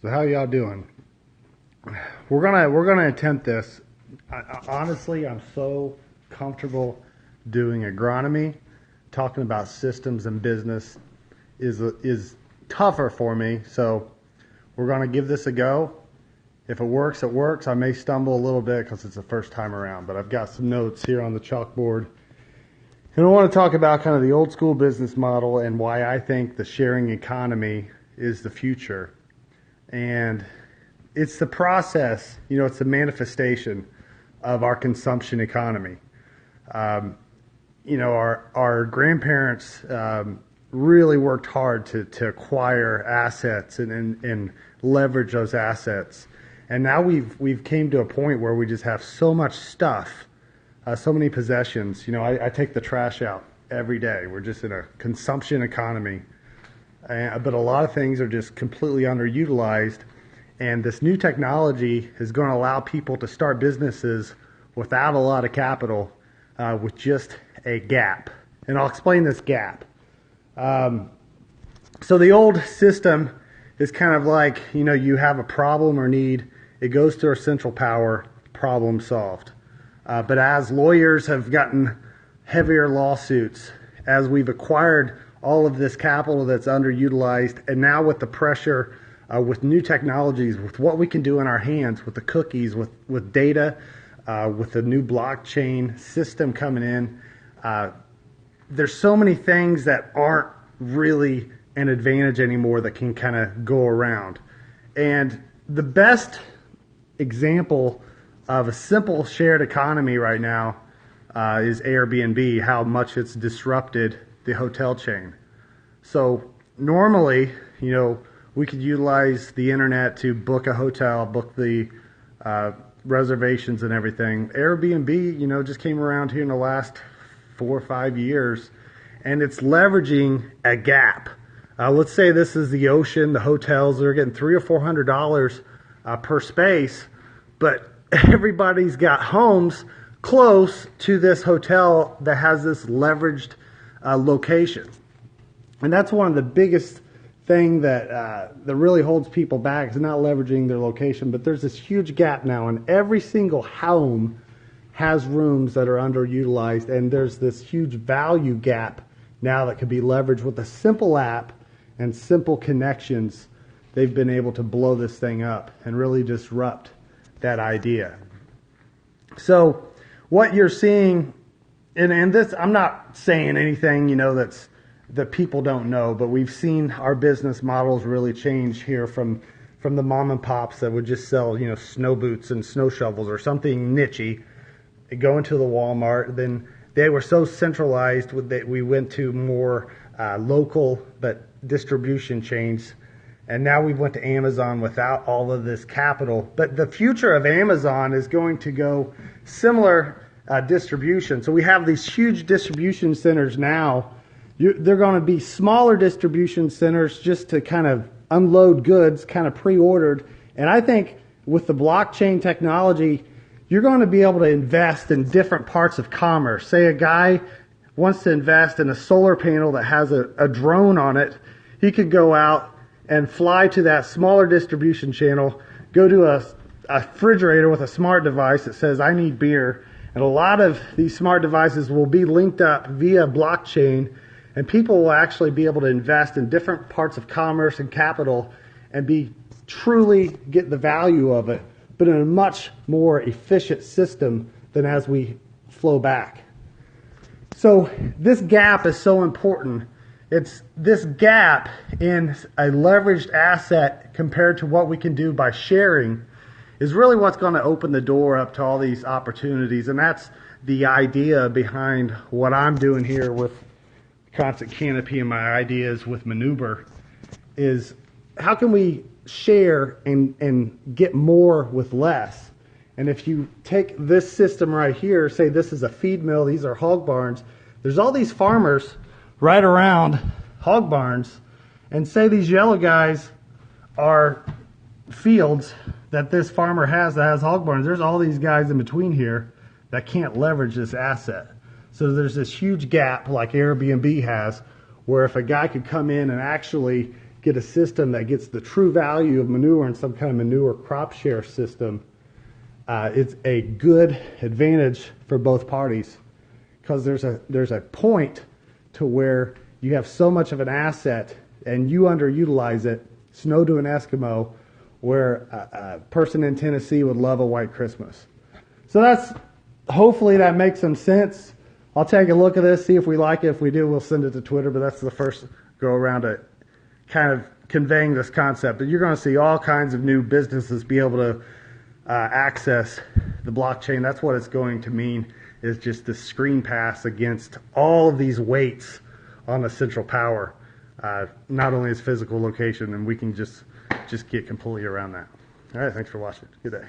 So how y'all doing? We're gonna attempt this. Honestly, I'm so comfortable doing agronomy. Talking about systems and business is tougher for me. So we're gonna give this a go. If it works, it works. I may stumble a little bit because it's the first time around, but I've got some notes here on the chalkboard. And I want to talk about kind of the old school business model and why I think the sharing economy is the future. And it's the process, it's the manifestation of our consumption economy. Our grandparents really worked hard to acquire assets and leverage those assets. And now we've came to a point where we just have so much stuff, so many possessions. I take the trash out every day. We're just in a consumption economy. But a lot of things are just completely underutilized. And this new technology is going to allow people to start businesses without a lot of capital, with just a gap. And I'll explain this gap. So the old system is kind of like, you have a problem or need, it goes to our central power, problem solved. But as lawyers have gotten heavier lawsuits, as we've acquired all of this capital that's underutilized, and now with the pressure, with new technologies, with what we can do in our hands, with the cookies, with data, with the new blockchain system coming in, there's so many things that aren't really an advantage anymore that can kind of go around. And the best example of a simple shared economy right now is Airbnb, how much it's disrupted the hotel chain. So normally, we could utilize the internet to book a hotel, book the reservations and everything. Airbnb, just came around here in the last 4 or 5 years, and it's leveraging a gap. Let's say this is the ocean, the hotels, they're getting $300 or $400 per space, but everybody's got homes close to this hotel that has this leveraged location. And that's one of the biggest thing that really holds people back, is not leveraging their location. But there's this huge gap now, and every single home has rooms that are underutilized, and there's this huge value gap now that could be leveraged with a simple app and simple connections. They've been able to blow this thing up and really disrupt that idea. So what you're seeing, and this, I'm not saying anything, that people don't know, but we've seen our business models really change here from the mom and pops that would just sell, snow boots and snow shovels or something nichey. They go into the Walmart, then they were so centralized that we went to more local but distribution chains. And now we went to Amazon without all of this capital. But the future of Amazon is going to go similar distribution. So we have these huge distribution centers now. They're going to be smaller distribution centers just to kind of unload goods, kind of pre-ordered. And I think with the blockchain technology, you're going to be able to invest in different parts of commerce. Say a guy wants to invest in a solar panel that has a drone on it. He could go out and fly to that smaller distribution channel, go to a refrigerator with a smart device that says, I need beer. And a lot of these smart devices will be linked up via blockchain, and people will actually be able to invest in different parts of commerce and capital and truly get the value of it, but in a much more efficient system than as we flow back. So this gap is so important. It's this gap in a leveraged asset compared to what we can do by sharing is really what's going to open the door up to all these opportunities. And that's the idea behind what I'm doing here with Constant Canopy and my ideas with Maneuver, is how can we share and get more with less? And if you take this system right here, say this is a feed mill, these are hog barns, there's all these farmers right around hog barns, and say these yellow guys are fields that this farmer has that has hog barns. There's all these guys in between here that can't leverage this asset. So there's this huge gap like Airbnb has, where if a guy could come in and actually get a system that gets the true value of manure in some kind of manure crop share system, it's a good advantage for both parties, because there's a point to where you have so much of an asset and you underutilize it, snow to an Eskimo, where a person in Tennessee would love a white Christmas. So hopefully that makes some sense. I'll take a look at this, see if we like it. If we do, we'll send it to Twitter, but that's the first go around to kind of conveying this concept. But you're going to see all kinds of new businesses be able to access the blockchain. That's what it's going to mean, is just the screen pass against all of these weights on the central power, not only its physical location, and we can just get completely around that. All right, thanks for watching. Good day.